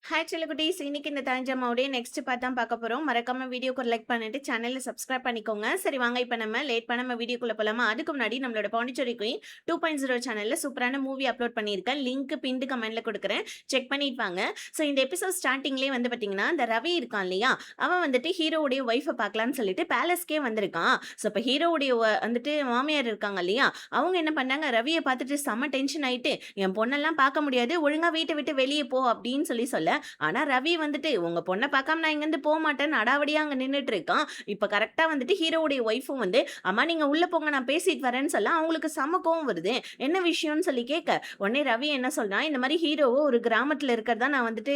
Hi செல்லக்குட்டீஸ், இன்னைக்கு இந்த தஞ்சாமோடைய next part தான் பார்க்க போகிறோம். மறக்காம வீடியோக்கு ஒரு லைக் பண்ணிட்டு சேனலில் சப்ஸ்கிரைப் பண்ணிக்கோங்க. சரி வாங்க, இப்போ நம்ம லேட் பண்ணாம வீடியோக்குள்ளே போகலாமா? அதுக்கு முன்னாடி நம்மளோட பாண்டிச்சேரி குயின் 2.0 சேனலில் சூப்பரான மூவி அப்லோட் பண்ணியிருக்கேன். லிங்க் பின்டு கமெண்ட்டில் கொடுக்குறேன், செக் பண்ணிட்டு வாங்க. ஸோ இந்த எபிசோட் ஸ்டார்டிங்லேயே வந்து பார்த்தீங்கன்னா, இந்த ரவி இருக்கான் இல்லையா, அவன் வந்துட்டு ஹீரோவுடைய ஒய்ஃபை பார்க்கலான்னு சொல்லிட்டு பேலஸ்க்கே வந்திருக்கான். ஸோ இப்போ ஹீரோவுடைய வந்துட்டு மாமியார் இருக்காங்க இல்லையா, அவங்க என்ன பண்ணாங்க, ரவியை பார்த்துட்டு செம்ம டென்ஷன் ஆயிட்டு, என் பொண்ணெல்லாம் பார்க்க முடியாது, ஒழுங்காக வீட்டை விட்டு வெளியே போ அப்படின்னு சொல்ல ஆனா ரவி வந்துட்டு உங்க பொண்ணை பார்க்காம நான் இங்கிருந்து போக மாட்டேன்னு அடாவடியா அங்க நின்றுட்டு இருக்கான். இப்ப கரெக்டா வந்துட்டு ஹீரோவுடைய ஒய்ஃபும் வந்து அம்மா நீங்க உள்ள போங்க நான் பேசிட்டு வரேன்னு சொல்ல அவங்களுக்கு செம கோவம் வருது. என்ன விஷயம்னு சொல்லி கேட்க உடனே ரவி என்ன சொல்றான், இந்த மாதிரி ஹீரோவோ ஒரு கிராமத்துல இருக்கிறதா நான் வந்துட்டு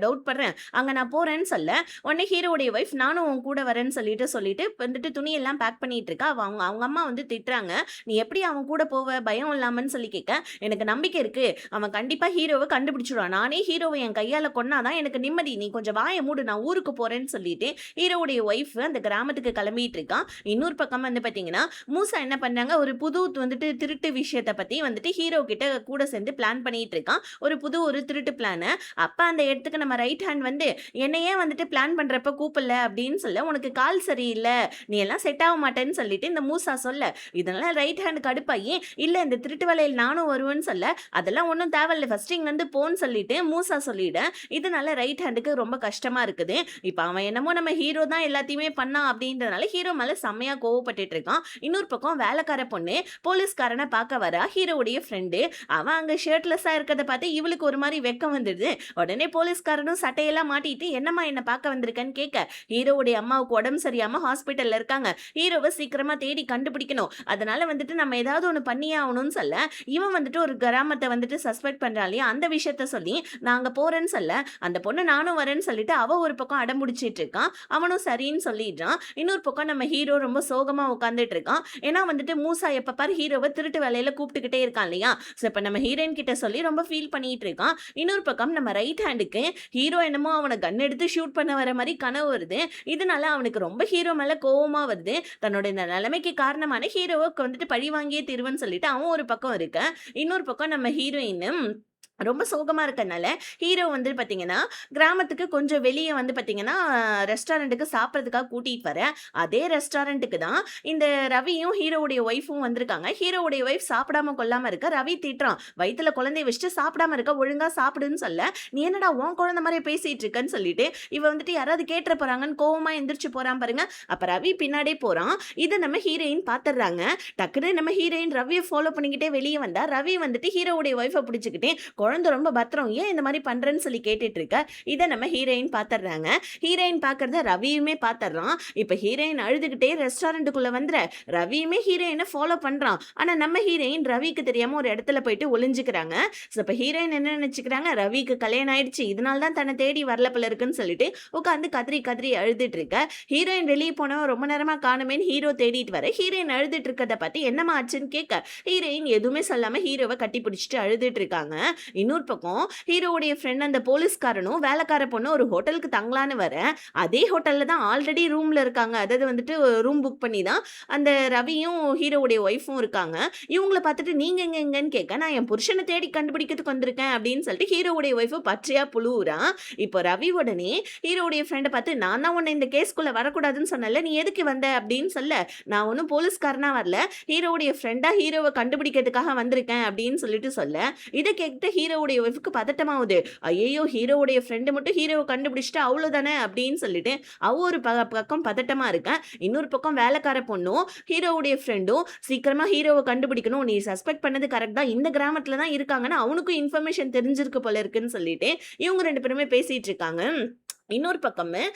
டவுட் பண்றேன், அங்க நான் போறேன்னு சொல்ல உடனே ஹீரோவுடைய ஒய்ஃப் நானும் உன் கூட வரேன்னு சொல்லிட்டு வந்துட்டு துணியெல்லாம் பேக் பண்ணிட்டு இருக்கா. அவங்க அவங்க அம்மா வந்து திட்டுறாங்க, நீ எப்படி அவன் கூட போவ பயம் இல்லாமன்னு சொல்லி கேட்க எனக்கு நம்பிக்கை இருக்கு, அவன் கண்டிப்பா ஹீரோவை கண்டுபிடிச்சிடுவான், நானே ஹீரோவை என் கையால கொன்னாதான் எனக்கு நிம்மதி, நீ கொஞ்சம் வாயை மூடு நான் ஊருக்கு போறேன்னு சொல்லிட்டு ஹீரோவுடைய ஒய்ஃப் அந்த கிராமத்துக்கு கிளம்பிட்டு இருக்கான். இன்னொரு பக்கம் வந்து பாத்தீங்கன்னா மூசா என்ன பண்றாங்க, ஒரு புது வந்துட்டு திருட்டு விஷயத்தை பத்தி வந்துட்டு ஹீரோ கிட்ட கூட சேர்ந்து பிளான் பண்ணிட்டு இருக்கான், ஒரு திருட்டு பிளான. அப்ப அந்த இடத்துக்கு நம்ம ரைட் ஹேண்ட் வந்து என்னையே வந்துட்டு பிளான் பண்றப்ப கூப்பிடல அப்படின்னு சொல்ல, உனக்கு கால் சரியில்லை நீ எல்லாம் செட் ஆக மாட்டேன்னு சொல்லிட்டு இந்த மூசா சொல்ல, இதனால ரைட் ஹேண்ட் கடுப்பாயி இல்ல இந்த திருட்டு வேலையில் நானும் வருவேன்னு சொல்ல, அதெல்லாம் ஒன்றும் தேவையில்லை ஃபர்ஸ்ட் இங்க வந்து போன்னு சொல்லிட்டு மூசா சொல்லிட, இதனால ரைட் ஹேண்டுக்கு ரொம்ப கஷ்டமா இருக்குது. இப்போ அவன் என்னமோ நம்ம ஹீரோ தான் எல்லாத்தையுமே பண்ணான் அப்படின்றதுனால ஹீரோ மேல செம்மையா கோவப்பட்டுட்டு இருக்கான். இன்னொரு பக்கம் வேலைக்கார பொண்ணு போலீஸ்காரனை பார்க்க வரா, ஹீரோவுடைய ஃப்ரெண்டு. அவன் அங்க ஷர்ட்லெஸ்ஸா இருக்கிறத பார்த்து இவளுக்கு ஒரு மாதிரி வெக்கம் வந்துடுது. உடனே போலீஸ்காரனும் சட்டையெல்லாம் மாட்டிட்டு என்னம்மா என்ன பார்க்க வந்திருக்கேன்னு கேட்க, ஹீரோவுடைய அம்மாவுக்கு உடம்பு சரியாம ஹாஸ்பிட்டல்ல இருக்காங்க, ஹீரோவை சீக்கிரமா தேடி கண்டுபிடிக்கணும், அதனால வந்துட்டு நம்ம ஏதாவது ஒன்று பண்ணியே ஆகணும்னு சொல்ல, இவன் வந்துட்டு ஒரு கிராமத்தை வந்துட்டு சஸ்பெக்ட் பண்றான் இல்லையா, அந்த விஷயத்த சொல்லி நாங்க போறேன்னு சொல்ல, அந்த பொண்ணு நானும் வரேன்னு சொல்லிட்டு அவ ஒரு பக்கம் அடம்பிடிச்சிட்டு இருக்கான், அவனும் சரின்னு சொல்லிடுறான். இன்னொரு பக்கம் நம்ம ஹீரோ ரொம்ப சோகமா உட்காந்துட்டு இருக்கான். ஏன்னா வந்துட்டு மூசா எப்ப பாரு ஹீரோவை திருட்டு வேலையில கூப்பிட்டுக்கிட்டே இருக்கான் இல்லையா. ஸோ இப்போ நம்ம ஹீரோயின் கிட்ட சொல்லி ரொம்ப ஃபீல் பண்ணிட்டு இருக்கான். இன்னொரு பக்கம் நம்ம ரைட் ஹேண்டுக்கு ஹீரோ என்னமோ அவனை கன் எடுத்து ஷூட் பண்ண வர மாதிரி கனவு வருது. இதனால அவனுக்கு ரொம்ப ஹீரோ மேல கோவமா வருது. தன்னோட இந்த நிலைமைக்கு காரணமான ஹீரோவுக்கு வந்துட்டு பழி வாங்கியே தீர்வுன்னு சொல்லிட்டு அவன் ஒரு பக்கம் இருக்க. இன்னொரு பக்கம் நம்ம ஹீரோயினும் ரொம்ப சோகமா இருக்கனால ஹீரோ வந்து பார்த்தீங்கன்னா கிராமத்துக்கு கொஞ்சம் வெளியே வந்து பார்த்தீங்கன்னா ரெஸ்டாரண்ட்டுக்கு சாப்பிட்றதுக்காக கூட்டிகிட்டு வர, அதே ரெஸ்டாரண்ட்டுக்கு தான் இந்த ரவியும் ஹீரோவுடைய ஒய்ஃபும் வந்திருக்காங்க. ஹீரோவுடைய ஒய்ஃப் சாப்பிடாம கொள்ளாம இருக்க, ரவி திட்டுறான், வயிற்றுல குழந்தைய வச்சுட்டு சாப்பிடாம இருக்க, ஒழுங்கா சாப்பிடுன்னு சொல்ல, நீ என்னடா உன் குழந்தை மாதிரி பேசிட்டு இருக்கன்னு சொல்லிட்டு இவ வந்துட்டு யாராவது கேட்டுற போறாங்கன்னு கோவமா எந்திரிச்சு போறான் பாருங்க. அப்ப ரவி பின்னாடியே போறான். இதை நம்ம ஹீரோயின் பாத்துடுறாங்க. டக்குன்னு நம்ம ஹீரோயின் ரவியை ஃபாலோ பண்ணிக்கிட்டே வெளியே வந்தா, ரவி வந்துட்டு ஹீரோவுடைய ஒய்ஃபை பிடிச்சிக்கிட்டே குழந்தை ரொம்ப பத்திரம், ஏன் இந்த மாதிரி பண்றேன்னு சொல்லி கேட்டுட்டு இருக்க. இதை நம்ம ஹீரோயின் பாத்துறாங்க. ஹீரோயின் பாக்குறத ரவியுமே பாத்துறான். இப்ப ஹீரோயின் அழுதுகிட்டே ரெஸ்டாரண்ட்டுக்குள்ள வந்துற, ரவியுமே ஹீரோயினை ஃபாலோ பண்றான். ஆனா நம்ம ஹீரோயின் ரவிக்கு தெரியாம ஒரு இடத்துல போயிட்டு ஒளிஞ்சுக்கிறாங்க. இப்ப ஹீரோயின் என்ன நினைச்சுக்கிறாங்க, ரவிக்கு கல்யாணம் ஆயிடுச்சு, இதனால தான் தன்னை தேடி வரல போல இருக்குன்னு சொல்லிட்டு உட்காந்து கதறி கதறி அழுதுட்டு இருக்க. ஹீரோயின் வெளியே போனவன் ரொம்ப நேரமா காணுமேன்னு ஹீரோ தேடிட்டு வர, ஹீரோயின் அழுதுட்டு இருக்கிறத பார்த்து என்னமா ஆச்சுன்னு கேட்க, ஹீரோயின் எதுவுமே சொல்லாம ஹீரோவை கட்டி பிடிச்சிட்டு அழுதுட்டு இருக்காங்க. இன்னொரு பக்கம் ஹீரோவுடைய ஃப்ரெண்ட் அந்த போலீஸ்காரனும் வேலைக்கார பொண்ணு ஒரு ஹோட்டலுக்கு தங்கலான்னு வர, அதே ஹோட்டல்ல தான் ஆல்ரெடி ரூம்ல இருக்காங்க. அதாவது வந்துட்டு ரூம் புக் பண்ணி தான் அந்த ரவியும் ஹீரோவுடைய ஒய்ஃபும் இருக்காங்க. இவங்களை பார்த்துட்டு நீங்க எங்கன்னு கேட்க, நான் என் புருஷனை தேடி கண்டுபிடிக்கிறதுக்கு வந்திருக்கேன் அப்படின்னு சொல்லிட்டு ஹீரோவுடைய ஒய்ஃபு பச்சையா புழுவுறான். இப்போ ரவி உடனே ஹீரோவுடைய ஃப்ரெண்டை பார்த்து, நான் தான் உன்னை இந்த கேஸ்குள்ள வரக்கூடாதுன்னு சொன்னல, நீ எதுக்கு வந்த அப்படின்னு சொல்ல, நான் ஒன்றும் போலீஸ்காரனா வரல, ஹீரோவுடைய ஃப்ரெண்டா ஹீரோவை கண்டுபிடிக்கிறதுக்காக வந்திருக்கேன் அப்படின்னு சொல்லிட்டு சொல்ல, இதை கேட்டு ஹீரோவுடைய ஒய்ஃபுக்கு பதட்டமாகுது. ஐயோ ஹீரோவுடைய ஃப்ரெண்டு மட்டும் ஹீரோவை கண்டுபிடிச்சிட்டு அவ்வளோதானே அப்படின்னு சொல்லிட்டு அவ ஒரு பக்கம் பதட்டமா இருக்கேன். இன்னொரு பக்கம் வேலைக்கார பொண்ணும் ஹீரோவுடைய ஃப்ரெண்டும் சீக்கிரமா ஹீரோவை கண்டுபிடிக்கணும், நீ சஸ்பெக்ட் பண்ணது கரெக்ட் தான், இந்த கிராமத்துல தான் இருக்காங்கன்னு அவனுக்கும் இன்ஃபர்மேஷன் தெரிஞ்சிருக்கு போல இருக்குன்னு சொல்லிட்டு இவங்க ரெண்டு பேருமே பேசிட்டு இருக்காங்க. இன்னொரு பக்கம்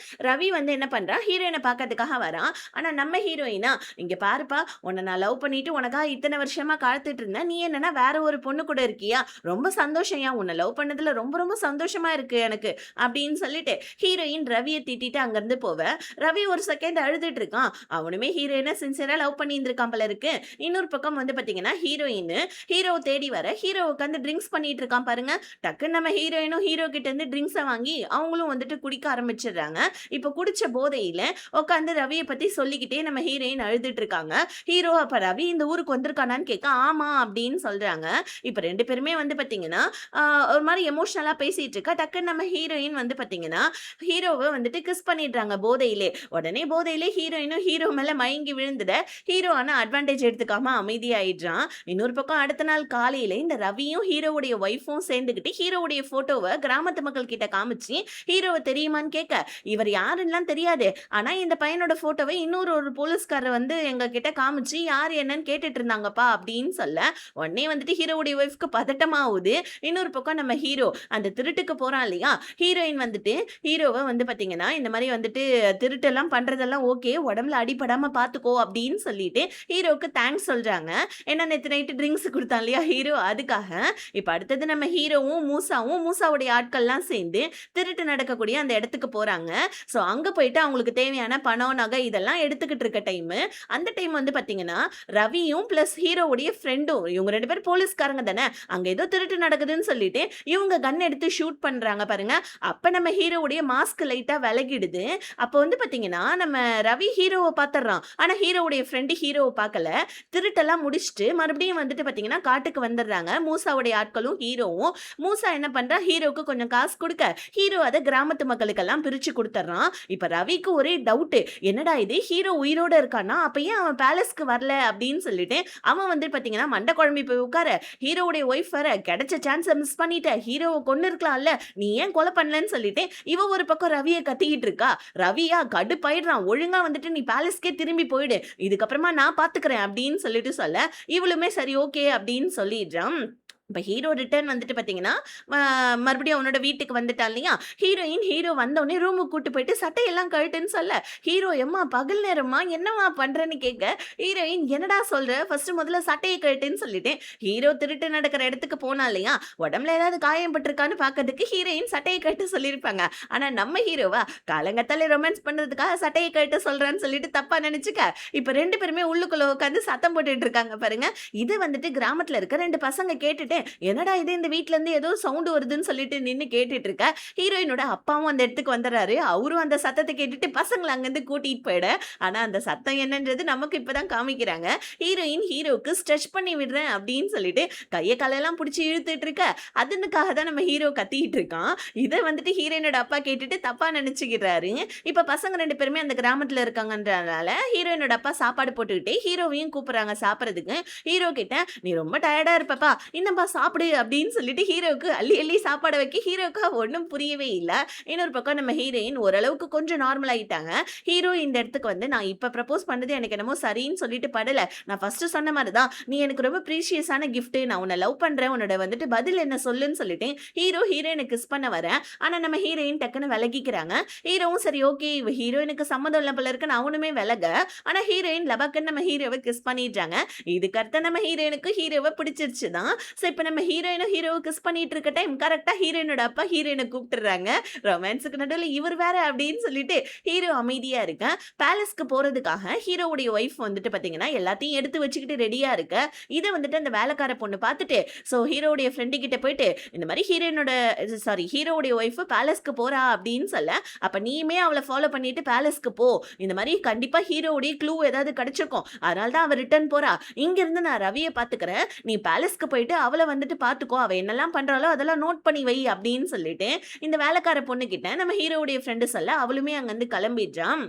ரவி வந்து என்ன பண்றா, ஹீரோயினை பார்க்கறதுக்காக வரான். ஆனா நம்ம ஹீரோயினா, இங்க பாருப்பா உன்னை நான் லவ் பண்ணிட்டு உனக்காக இத்தனை வருஷமா காத்துட்டு இருந்தேன், நீ என்னன்னா வேற ஒரு பொண்ணு கூட இருக்கியா, ரொம்ப சந்தோஷம், உன்னை லவ் பண்ணதுல ரொம்ப ரொம்ப சந்தோஷமா இருக்கு எனக்கு அப்படின்னு சொல்லிட்டு ஹீரோயின் ரவியை திட்டிட்டு அங்கிருந்து போவ. ரவி ஒரு செகண்ட் அழுதுட்டு இருக்கான், அவனுமே ஹீரோயினை சின்சியரா லவ் பண்ணி இருந்திருக்கான் போல இருக்கு. இன்னொரு பக்கம் வந்து பாத்தீங்கன்னா ஹீரோயின் ஹீரோ தேடி வர, ஹீரோ உட்காந்து ட்ரிங்க்ஸ் பண்ணிட்டு இருக்கான் பாருங்க. டக்குன்னு நம்ம ஹீரோயினும் ஹீரோ கிட்ட இருந்து ட்ரிங்க்ஸை வாங்கி அவங்களும் வந்துட்டு குடிக்க குடிக்க ஆரம்பிச்சிடுறாங்க. இப்ப குடிச்ச போதையில உட்காந்து ரவிய பத்தி சொல்லிக்கிட்டே நம்ம ஹீரோயின் அழுதுட்டு இருக்காங்க. ஹீரோ அப்ப ரவி இந்த ஊருக்கு வந்திருக்கானான்னு கேட்க, ஆமா அப்படின்னு சொல்றாங்க. இப்ப 2 பேருமே வந்து பாத்தீங்கன்னா, ஆ ஒரு மாரி எமோஷனலா பேசிட்டு இருக்க, டக்குன்னு நம்ம ஹீரோயின் வந்து பாத்தீங்கன்னா, ஹீரோவ வந்துட்டு கிஸ் பண்ணிடுறாங்க போதையிலே. உடனே போதையிலே ஹீரோயினும் ஹீரோ மேல மயங்கி விழுந்துட, ஹீரோ ஆனா அட்வான்டேஜ் எடுத்துக்காம அமைதியாயிடுறான். இன்னொரு பக்கம் அடுத்த நாள் காலையில இந்த ரவியும் ஹீரோவுடைய ஒய்ஃபும் சேர்ந்துகிட்டு ஹீரோவுடைய போட்டோவ கிராமத்து மக்கள் கிட்ட காமிச்சு, ஹீரோவ தெரியுமான்னு கேட்க, இவர் யாருன்னுலாம் தெரியாது. ஆனா இந்த பையனோட போட்டோவ ஒரு போலீஸ்காரர் வந்து எங்க கிட்ட காமிச்சு யார் என்னன்னு கேட்டுட்டு இருந்தாங்கப்பா அப்படின்னு சொல்ல, உடனே வந்துட்டு ஹீரோவுடைய ஒய்ஃப்க்கு பதட்டமாவுது. இன்னொரு பக்கம் நம்ம ஹீரோ அந்த திருட்டுக்கு போறான் இல்லையா, ஹீரோயின் வந்துட்டு ஹீரோவ வந்து பாத்தீங்கன்னா இந்த மாதிரி வந்துட்டு திருட்டெல்லாம் பண்றதெல்லாம் ஓகே, உடம்புல அடிபடாம பாத்துக்கோ அப்படின்னு சொல்லிட்டு ஹீரோவுக்கு தேங்க்ஸ் சொல்றாங்க. ஏன்னா நேத்து நைட்டு ட்ரிங்க்ஸ் குடுத்தான் இல்லையா ஹீரோ, அதுக்காக. இப்ப அடுத்தது நம்ம ஹீரோவும் மூசாவுடைய ஆட்கள்லாம் சேர்ந்து திருட்டு நடக்கக்கூடிய அந்த இடத்துக்கு போறாங்க. சோ அங்க போயிட்டு அவங்களுக்கு தேவையான பணம், நகை இதெல்லாம் எடுத்துக்கிட்டு இருக்க டைம். அந்த டைம் வந்து பாத்தீங்கன்னா ரவியும் பிளஸ் ஹீரோவுடைய ஃப்ரெண்டும், இவங்க 2 பேரும் போலீஸ்காரங்க தானே, அங்க ஏதோ திருட்டு நடக்குதுன்னு சொல்லிட்டு இவங்க கன் எடுத்து ஷூட் பண்றாங்க பாருங்க. அப்ப நம்ம ஹீரோவுடைய மாஸ்க் லைட்டா விலகிடுது. அப்ப வந்து பாத்தீங்கன்னா நம்ம ரவி ஹீரோவை பாத்துறான். ஆனா ஹீரோவுடைய ஃப்ரெண்டு ஹீரோவை பார்க்கல. திருட்டெல்லாம் முடிச்சுட்டு மறுபடியும் வந்துட்டு பாத்தீங்கன்னா காட்டுக்கு வந்துடுறாங்க மூசாவுடைய ஆட்களும் ஹீரோவும். மூசா என்ன பண்றா, ஹீரோவுக்கு கொஞ்சம் காசு கொடுக்க, ஹீரோ அதை கிராமத்து மக்களுக்கெல்லாம் பிரிச்சு கொடுத்துட்றான். இப்ப ரவிக்கு ஒரே டவுட், என்னடா இது ஹீரோ உயிரோட இருக்கானா, அப்ப ஏன் அவன் பேலஸ்க்கு வரல அப்படின்னு சொல்லிட்டு அவன் வந்து பாத்தீங்கன்னா மண்டை குழம்பி போய் உட்கார, ஹீரோவுடைய ஒய்ஃப் வர கிடைச்ச சான்ஸை மிஸ் பண்ணிட்ட, ஹீரோவை கொண்டு இருக்கலாம்ல, நீ ஏன் கொலை பண்ணலன்னு சொல்லிட்டு இவ ஒரு பக்கம் ரவியை கத்திக்கிட்டு இருக்கா. ரவியா கடுப்பாயிடுறான், ஒழுங்கா வந்துட்டு நீ பேலஸ்க்கே திரும்பி போயிடு, இதுக்கப்புறமா நான் பாத்துக்கிறேன் அப்படின்னு சொல்லிட்டு சொல்ல, இவளுமே சரி ஓகே அப்படின்னு சொல்லிடுறான். இப்ப ஹீரோ ரிட்டர்ன் வந்துட்டு பாத்தீங்கன்னா, மறுபடியும் அவனோட வீட்டுக்கு வந்துட்டான் இல்லையா, ஹீரோ வந்தோடனே ரூமுக்கு கூட்டு போயிட்டு சட்டையெல்லாம் கழட்டுன்னு சொல்ல, ஹீரோ எம்மா பகல் நேரமா என்னம்மா பண்றேன்னு கேட்க, ஹீரோயின் என்னடா சொல்ற, ஃபர்ஸ்ட் முதல்ல சட்டையை கழட்டுன்னு சொல்லிட்டு ஹீரோ திருட்டு நடக்கிற இடத்துக்கு போனா இல்லையா, உடம்புல ஏதாவது காயம் பட்டிருக்கான்னு பாக்கிறதுக்கு ஹீரோயின் சட்டையை கழட்ட சொல்லியிருப்பாங்க. ஆனா நம்ம ஹீரோவா காலங்கத்தால ரொமான்ஸ் பண்றதுக்காக சட்டையை கழட்ட சொல்றான்னு சொல்லிட்டு தப்பா நினைச்சுக்க, இப்ப 2 பேருமே உள்ளுக்குள்ள உட்காந்து சத்தம் போட்டுட்டு இருக்காங்க பாருங்க. இது வந்துட்டு கிராமத்துல இருக்க 2 பசங்க கேட்டுட்டு, என்னடா இது இந்த வீட்ல இருந்து ஏதோ சவுண்ட் வருதுன்னு சொல்லிட்டு நின்னு கேட்டுட்டு இருக்க, ஹீரோயினோட அப்பாவும் அந்த இடத்துக்கு வந்துறாரு. அவரும் அந்த சத்தத்தை கேட்டுட்டு பசங்களை அங்கிருந்து கூட்டிட்டு போயிட, ஆனா அந்த சத்தம் என்னன்றது நமக்கு இப்பதான் காமிக்கிறாங்க. ஹீரோயின் ஹீரோக்கு ஸ்ட்ரெச் பண்ணி விடுறேன் அப்படின்னு சொல்லிட்டு கையை காலெல்லாம் பிடிச்சி இழுத்துட்டு இருக்க, அதனுக்காக தான் நம்ம ஹீரோ கத்திட்டு இருக்கான். இதை வந்துட்டு ஹீரோயினோட அப்பா கேட்டுட்டு தப்பா நினைச்சுக்கிறாரு. இப்ப பசங்க 2 பேருமே அந்த கிராமத்துல இருக்காங்கன்றதுனால ஹீரோயினோட அப்பா சாப்பாடு போட்டுக்கிட்டே ஹீரோவையும் கூப்பிடுறாங்க சாப்பிடறதுக்கு. ஹீரோ கிட்ட, நீ ரொம்ப டயர்டா இருப்பப்பா, இன்னும் சாப்பிடு அப்படின்னு சொல்லிட்டு ஹீரோவுக்கு அள்ளி அள்ளி சாப்பாடு வைக்க, ஹீரோவுக்கு ஒன்றும் புரியவே இல்லை. இன்னொரு பக்கம் நம்ம ஹீரோயின் ஓரளவுக்கு கொஞ்சம் நார்மல் ஆயிட்டாங்க. ஹீரோ இந்த இடத்துக்கு வந்து, நான் இப்ப ப்ரப்போஸ் பண்ணது எனக்கு என்னமோ சரின்னு சொல்லிட்டு படல, நான் ஃபர்ஸ்ட் சொன்ன மாதிரிதான், நீ எனக்கு ரொம்ப ப்ரீஷியஸான கிஃப்ட், நான் உன்னை லவ் பண்றேன், உன்னோட வந்துட்டு பதில் என்ன சொல்லுன்னு சொல்லிட்டு ஹீரோயினை கிஸ் பண்ண வர, ஆனா நம்ம ஹீரோயின் டக்குன்னு விலகிக்கிறாங்க. ஹீரோவும் சரி ஓகே இவ ஹீரோயினுக்கு சம்மதம் இல்ல போல இருக்குன்னு அவனுமே விலக, ஆனா ஹீரோயின் லபக்குன்னு நம்ம ஹீரோவை கிஸ் பண்ணிடுறாங்க. இதுக்கு அடுத்த நம்ம ஹீரோயினுக்கு ஹீரோவை பிடிச்சிருச்சுதான். இப்ப நம்ம ஹீரோவை கிஸ் பண்ணிட்டு இருக்க டைம் கரெக்டா ஹீரோயினோட அப்பா ஹீரோயினை கூப்பிட்டுறாங்க. ரொமான்ஸுக்கு நடுவில் இவர் வேற அப்படின்னு சொல்லிட்டு ஹீரோ அமைதியா இருக்க, பேலஸ்க்கு போறதுக்காக ஹீரோவுடைய ஒய்ஃப் வந்துட்டு பாத்தீங்கன்னா எல்லாத்தையும் எடுத்து வச்சுக்கிட்டு ரெடியா இருக்க. இதை வந்துட்டு அந்த வேலைக்கார பொண்ணு பார்த்துட்டு சோ ஹீரோவுடைய ஃப்ரெண்டு கிட்ட போயிட்டு, இந்த மாதிரி ஹீரோவுடைய ஒய்ஃப் பேலஸ்க்கு போறா அப்படின்னு சொல்ல, அப்ப நீயுமே அவளை ஃபாலோ பண்ணிட்டு பேலஸ்க்கு போ, இந்த மாதிரி கண்டிப்பா ஹீரோவுடைய க்ளூ ஏதாவது கிடைச்சிருக்கும், அதனாலதான் அவ ரிட்டர்ன் போறா, இங்க இருந்து நான் ரவியை பாத்துக்கிறேன், நீ பேலஸ்க்கு போயிட்டு அவளை வந்துட்டு பாத்துக்கோ, அவ என்னெல்லாம் பண்றாளோ அதெல்லாம் நோட் பண்ணி வை அப்படின்னு சொல்லிட்டு இந்த வேலைக்கார பொண்ணு கிட்ட நம்ம ஹீரோவுடைய ஃப்ரெண்டு சொல்ல, அவளுமே அங்க இருந்து கிளம்பிடுறான்.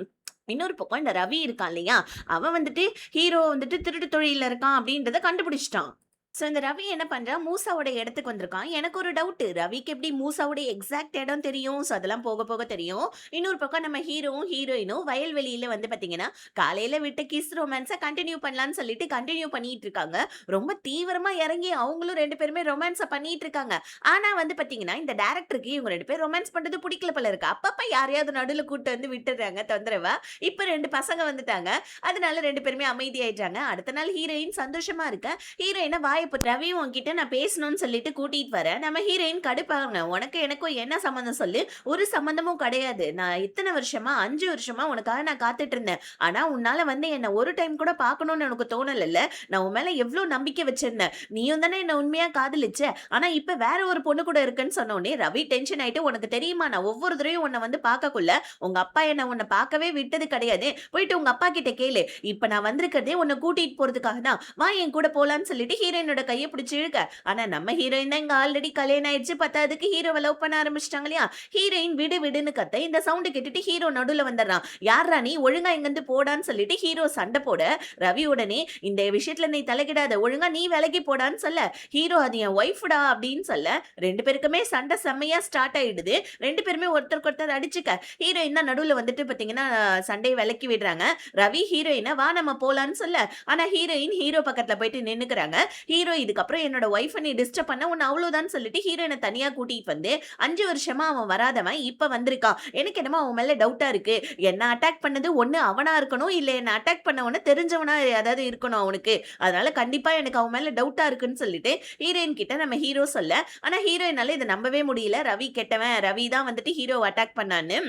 இன்னொரு பக்கம் இந்த ரவி இருக்கான் இல்லையா, அவன் வந்துட்டு ஹீரோ வந்துட்டு திருட்டு தொழில இருக்கான் அப்படின்றத கண்டுபிடிச்சிட்டான். ஸோ இந்த ரவி என்ன பண்றான், மூசாவோட இடத்துக்கு வந்திருக்கான். எனக்கு ஒரு டவுட், ரவிக்கு எப்படி மூசாவோட எக்ஸாக்ட் இடம் தெரியும்? ஸோ அதெல்லாம் போக போக தெரியும். இன்னொரு பக்கம் நம்ம ஹீரோவும் ஹீரோயினும் வயல்வெளியில வந்து பாத்தீங்கன்னா காலையில விட்டு கிஸ் ரொமான்ஸை கண்டினியூ பண்ணலான்னு சொல்லிட்டு கண்டினியூ பண்ணிட்டு இருக்காங்க. ரொம்ப தீவிரமா இறங்கி அவங்களும் 2 பேருமே ரொமான்ஸை பண்ணிட்டு இருக்காங்க. ஆனா வந்து பாத்தீங்கன்னா இந்த டேரக்டருக்கு இவங்க 2 பேர் ரொமான்ஸ் பண்றது பிடிக்கல போல இருக்கு. அப்பப்ப யாரையாவது நடுவில் கூட்டு வந்து விட்டுறாங்க தொந்தரவா. இப்ப 2 பசங்க வந்துட்டாங்க, அதனால 2 பேருமே அமைதியாயிட்டாங்க. அடுத்த நாள் ஹீரோயின் சந்தோஷமா இருக்க, ஹீரோயினை வாயை இப்போ ரவி உன்கிட்ட நான் பேசணும்னு சொல்லிட்டு கூட்டிட்டு வரேன். நம்ம ஹீரோயின் கடுப்பாங்க. உனக்கு எனக்கும் என்ன சம்மந்தம் சொல்லு? ஒரு சம்மந்தமும் கிடையாது. நான் இத்தன வருஷமா 5 வருஷமா உனக்காக நான் காத்துட்டு இருந்தேன். ஆனா உன்னால வந்து என்ன ஒரு டைம் கூட பார்க்கணும்னு உனக்கு தோணலல்ல? நான் உன் மேல எவ்ளோ நம்பிக்கை வச்சிருந்தேன். நீயும் தானே என்ன உண்மையா காதலிச்ச. ஆனா இப்ப வேற ஒரு பொண்ணு கூட இருக்கேன்னு சொன்ன உடனே ரவி டென்ஷன் ஆயிட்டு, உனக்கு தெரியுமா நான் ஒவ்வொரு தடவையும் உன்னை வந்து பார்க்கக்குள்ள உங்க அப்பா என்ன உன்னை பார்க்கவே விட்டது கிடையாது. போயிட்டு உங்க அப்பா கிட்ட கேளு. இப்ப நான் வந்திருக்கிறதே உன்னை கூட்டிட்டு போறதுக்காக தான். வா என் கூட போலான்னு சொல்லிட்டு ஹீரோயினோட கையை பிடிச்சு இழுக்க. ஆனா நம்ம ஹீரோயின் தான் இங்க ஆல்ரெடி கல்யாணம் ஆயிடுச்சு. பத்தாவதுக்கு ஹீரோவை லவ் பண்ண ஆரம்பிச்சிட்டாங்க இல்லையா? ஹீரோயின் விடு விடுன்னு கத்த இந்த சவுண்ட் கேட்டுட்டு ஹீரோ நடுவுல வந்துடுறான். யாரா நீ, ஒழுங்கா இங்கிருந்து போடான்னு சொல்லிட்டு ஹீரோ சண்டை போட, ரவி உடனே இந்த விஷயத்துல நீ தலையிடாத, ஒழுங்கா நீ விலகி போடான்னு சொல்ல, ஹீரோ அது என் ஒய்ஃப்டா அப்படின்னு சொல்ல, ரெண்டு பேருக்குமே சண்டை செம்மையா ஸ்டார்ட் ஆயிடுது. ரெண்டு பேருமே ஒருத்தருக்கு ஒருத்தர் அடிச்சுக்க, ஹீரோயின் தான் நடுவுல வந்துட்டு பாத்தீங்கன்னா சண்டையை விலக்கி விடுறாங்க. ரவி ஹீரோயினை வா நம்ம போலான்னு சொல்ல, ஆனா ஹீரோயின் ஹீரோ பக்கத்துல போயிட்டு நின்னுக்கிறாங்க. ஹீரோ இதுக்கப்புறம் என்னோட ஒய்ஃபை நீ டிஸ்டர்ப் பண்ண உன்னை அவ்வளவுதான் சொல்லிட்டு ஹீரோயினை தனியா கூட்டிட்டு வந்து 5 வருஷமா அவன் வராதவன் இப்ப வந்திருக்கான். எனக்கு என்னமோ அவன் மேல டவுட்டா இருக்கு. என்ன அட்டாக் பண்ணது ஒண்ணு அவனா இருக்கணும், இல்ல என்ன அட்டாக் பண்ணவன தெரிஞ்சவனா ஏதாவது இருக்கணும் அவனுக்கு. அதனால கண்டிப்பா எனக்கு அவன் மேல டவுட்டா இருக்குன்னு சொல்லிட்டு ஹீரோயின் கிட்ட நம்ம ஹீரோ சொல்ல, ஆனா ஹீரோயினால இதை நம்பவே முடியல. ரவி கெட்டவன், ரவி தான் வந்துட்டு ஹீரோ அட்டாக் பண்ணான்னு.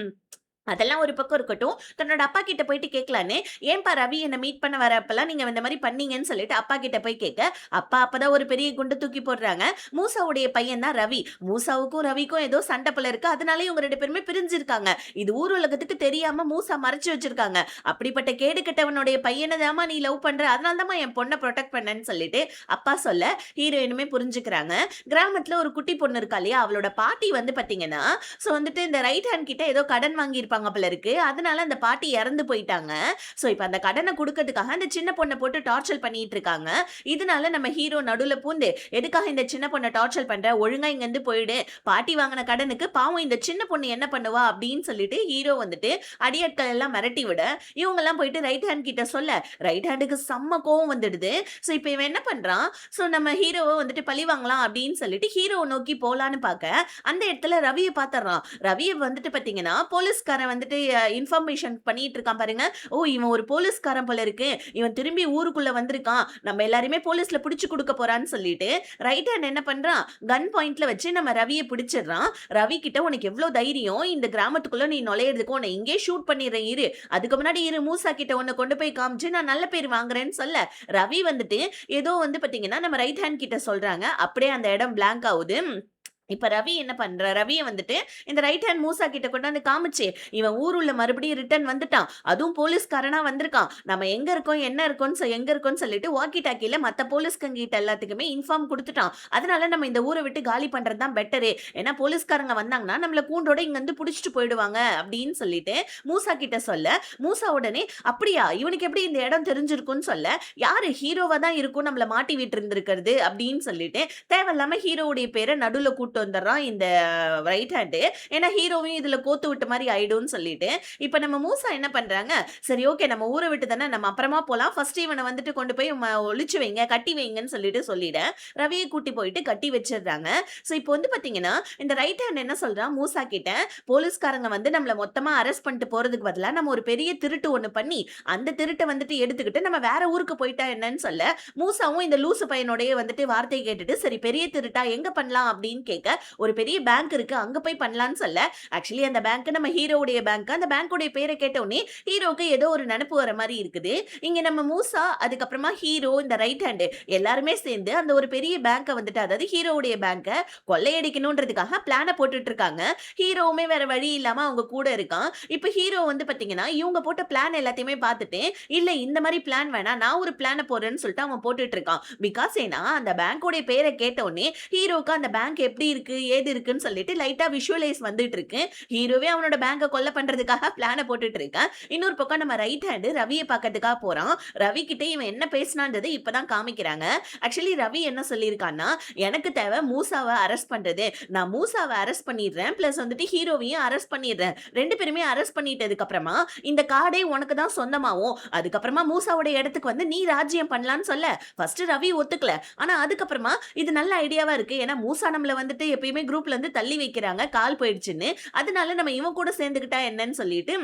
அதெல்லாம் ஒரு பக்கம் இருக்கட்டும். தன்னோட அப்பா கிட்ட போயிட்டு கேட்கலான்னு, ஏன்பா ரவி என்ன மீட் பண்ண வரப்பலாம் நீங்க இந்த மாதிரி பண்ணீங்கன்னு சொல்லிட்டு அப்பா கிட்ட போய் கேட்க, அப்பா அப்பதான் ஒரு பெரிய குண்டு தூக்கி போடுறாங்க. மூசாவுடைய பையன் தான் ரவி. மூசாவுக்கும் ரவிக்கும் ஏதோ சண்டை போல இருக்கு. அதனால இவங்க 2 பேருமே பிரிஞ்சிருக்காங்க. இது ஊர் உலகத்துக்கு தெரியாம மூசா மறைச்சு வச்சிருக்காங்க. அப்படிப்பட்ட கேடு கெட்டவனுடைய பையனை தாமா நீ லவ் பண்ற, அதனால தாமா என் பொண்ணை ப்ரொடெக்ட் பண்ணேன்னு சொல்லிட்டு அப்பா சொல்ல ஹீரோயினுமே புரிஞ்சுக்கிறாங்க. கிராமத்துல ஒரு குட்டி பொண்ணு இருக்கா இல்லையா, அவளோட பாட்டி வந்து பாத்தீங்கன்னா சோ வந்துட்டு இந்த ரைட் ஹேண்ட் கிட்ட ஏதோ கடன் வாங்கியிருப்பாங்க போல இருக்கு. அதனால அந்த பாட்டி இறந்து போயிட்டாங்க. சோ இப்ப அந்த கடனை கொடுக்கிறதுக்காக அந்த சின்ன பொண்ணை போட்டு டார்ச்சர் பண்ணிட்டு இருக்காங்க. இதனால நம்ம ஹீரோ நடுவுல பூந்து, எதுக்காக இந்த சின்ன பொண்ணை டார்ச்சர் பண்ற, ஒழுங்கா இங்க இருந்து போயிடு, பாட்டி வாங்கின கடனுக்கு பாவம் இந்த சின்ன பொண்ணு என்ன பண்ணுவா அப்படின்னு சொல்லிட்டு ஹீரோ வந்துட்டு அடியாட்கள் எல்லாம் மிரட்டி விட, இவங்க எல்லாம் போயிட்டு ரைட் ஹேண்ட் கிட்ட சொல்ல, ரைட் ஹேண்டுக்கு செம்ம கோவம் வந்துடுது. சோ இப்ப இவன் என்ன பண்றான், சோ நம்ம ஹீரோவை வந்துட்டு பழி வாங்கலாம் அப்படின்னு சொல்லிட்டு ஹீரோவை நோக்கி போலான்னு பார்க்க, அந்த இடத்துல ரவியை பாத்துறான். ரவியை வந்துட்டு பாத்தீங்கன்னா போலீஸ்காரன் வந்துட்டு இன்ஃபர்மேஷன் பண்ணிட்டு இருக்கான் பாருங்க. ஓ இவன் ஒரு போலீஸ்காரன் போல இருக்கு, இவன் திரும்பி ஊருக்குள்ள வந்திருக்கான், நம்ம எல்லாருமே போலீஸ்ல பிடிச்சு கொடுக்க போறான்னு சொல்லிட்டு ரைட் ஹேண்ட் என்ன பண்றான், கன் பாயிண்ட்ல வச்சு நம்ம ரவியை பிடிச்சிடுறான். ரவி கிட்ட உனக்கு எவ்வளவு தைரியம், இந்த கிராமத்துக்குள்ள நீ நுழையிறதுக்கு உன்னை இங்கே ஷூட் பண்ணிடுறேன் இரு, அதுக்கு முன்னாடி இரு மூசா கிட்ட உன்னை கொண்டு போய் காமிச்சு நான் நல்ல பேர் வாங்குறேன்னு சொல்ல, ரவி வந்துட்டு ஏதோ வந்து பாத்தீங்கன்னா நம்ம ரைட் ஹேண்ட் கிட்ட சொல்றாங்க. அப்படியே அந்த இடம் பிளாங்க் ஆகுது. இப்ப ரவி என்ன பண்ற, ரவிய வந்துட்டு இந்த ரைட் ஹேண்ட் மூசா கிட்ட கொண்டு வந்து காமிச்சு, இவன் ஊருள்ள மறுபடியும் ரிட்டர்ன் வந்துட்டான், அதுவும் போலீஸ்காரனா வந்திருக்கான், நம்ம எங்க இருக்கோம் என்ன இருக்கோம்னு எங்க இருக்கோம்னு சொல்லிட்டு வாக்கி டாக்கில மத்த போலீஸ்காரங்க கிட்ட எல்லாத்துக்குமே இன்ஃபார்ம் கொடுத்துட்டான். அதனால நம்ம இந்த ஊரை விட்டு காலி பண்றது தான் பெட்டரு, ஏன்னா போலீஸ்காரங்க வந்தாங்கன்னா நம்மள கூண்டோட இங்க வந்து புடிச்சிட்டு போயிடுவாங்க அப்படின்னு சொல்லிட்டு மூசா கிட்ட சொல்ல, மூசா உடனே அப்படியா இவனுக்கு எப்படி இந்த இடம் தெரிஞ்சிருக்கும்னு சொல்ல, யாரு ஹீரோவா தான் இருக்கும் நம்மள மாட்டி விட்டு இருந்திருக்கிறது அப்படின்னு சொல்லிட்டு தேவையில்லாம ஹீரோவுடைய பேரை நடுவுல கூட்டு வந்துடுறான் இந்த ரைட் ஹேண்டு. ஏன்னா ஹீரோவையும் இதுல கோத்து விட்ட மாதிரி ஆயிடும்னு சொல்லிட்டு இப்ப நம்ம மூசா என்ன பண்றாங்க, சரி ஓகே நம்ம ஊரை விட்டு தானே நம்ம அப்புறமா போலாம், ஃபர்ஸ்ட் இவனை வந்துட்டு கொண்டு போய் ஒளிச்சு வைங்க கட்டி வைங்கன்னு சொல்லிட ரவியை கூட்டி போயிட்டு கட்டி வச்சிடுறாங்க. சோ இப்போ வந்து பாத்தீங்கன்னா இந்த ரைட் ஹேண்ட் என்ன சொல்றான் மூசா கிட்ட, போலீஸ்காரங்க வந்து நம்மள மொத்தமா அரெஸ்ட் பண்ணிட்டு போறதுக்கு பதிலா நம்ம ஒரு பெரிய திருட்டு ஒண்ணு பண்ணி அந்த திருட்டை வந்துட்டு எடுத்துக்கிட்டு நம்ம வேற ஊருக்கு போயிட்டா என்னன்னு சொல்ல, மூசாவும் இந்த லூசு பையனோடய வந்துட்டு வார்த்தை கேட்டுட்டு சரி பெரிய திருட்டா எங்க பண்ணலாம் அப்படின்னு கேட்க, ஒரு பெரிய பேங்க் இருக்கு அங்க போய் பண்ணலாம்னு சொல்ல, ஆக்சுவலி அந்த பேங்க் நம்ம ஹீரோவுடைய பேங்க். அந்த பேங்கோட பேரை கேட்டோனே ஹீரோக்கு ஏதோ ஒரு நினைப்பு வர மாதிரி இருக்குது. இங்க நம்ம மூசா அதுக்கப்புறமா ஹீரோ இந்த ரைட் ஹேண்ட் எல்லாருமே சேர்ந்து அந்த ஒரு பெரிய பேங்கை வந்துட்டு, அதாவது ஹீரோவுடைய பேங்கை கொள்ளையடிக்கணும்ன்றதுக்காக பிளான போட்டுட்டு இருக்காங்க. ஹீரோவுமே வேற வழி இல்லாம அவங்க கூட இருக்கான். இப்ப ஹீரோ வந்து பாத்தீங்கன்னா இவங்க போட்ட பிளான் எல்லாத்தையுமே பார்த்துட்டு, இல்ல இந்த மாதிரி பிளான் வேணா நான் ஒரு பிளான போடுறேன்னு சொல்லிட்டு அவன் போட்டுட்டு இருக்கான். பிகாஸ் ஏன்னா அந்த பேங்கோட பேரை கேட்டோடனே ஹீரோக்கு அந்த பேங்க் எப்படி இருக்கு ஏது இருக்குன்னு சொல்லிட்டு லைட்டா விஷுவலைஸ் வந்துட்டு இருக்கு. ஹீரோவே அவனோட பேங்கை கொல்ல பண்றதுக்காக பிளான போட்டுட்டு இருக்கான். இன்னொரு பக்கம் நம்ம ரைட் ஹேண்ட் ரவியை பார்க்கறதுக்காக போறான். ரவி கிட்ட இவன் என்ன பேசினான்றது இப்பதான் காமிக்கிறாங்க. ஆக்சுவலி ரவி என்ன சொல்லியிருக்கான்னா, எனக்கு தேவை மூசாவை அரெஸ்ட் பண்றது, நான் மூசாவை அரெஸ்ட் பண்ணிடுறேன், பிளஸ் வந்துட்டு ஹீரோவையும் அரெஸ்ட் பண்ணிடுறேன், 2 பேருமே அரெஸ்ட் பண்ணிட்டதுக்கு அப்புறமா இந்த காடே உனக்கு தான் சொந்தமாவும், அதுக்கப்புறமா மூசாவோட இடத்துக்கு வந்து நீ ராஜ்யம் பண்ணலான்னு சொல்ல, ஃபர்ஸ்ட் ரவி ஒத்துக்கல. ஆனா அதுக்கப்புறமா இது நல்ல ஐடியாவா இருக்கு, ஏன்னா மூசா நம்மள வந்துட்டு எப்பயுமே குரூப்ல இருந்து தள்ளி வைக்கிறாங்க கால் போயிடுச்சுன்னு, அதனால நம்ம இவன் கூட சேர்ந்துக்கிட்டா என்னன்னு சொல்லிட்டு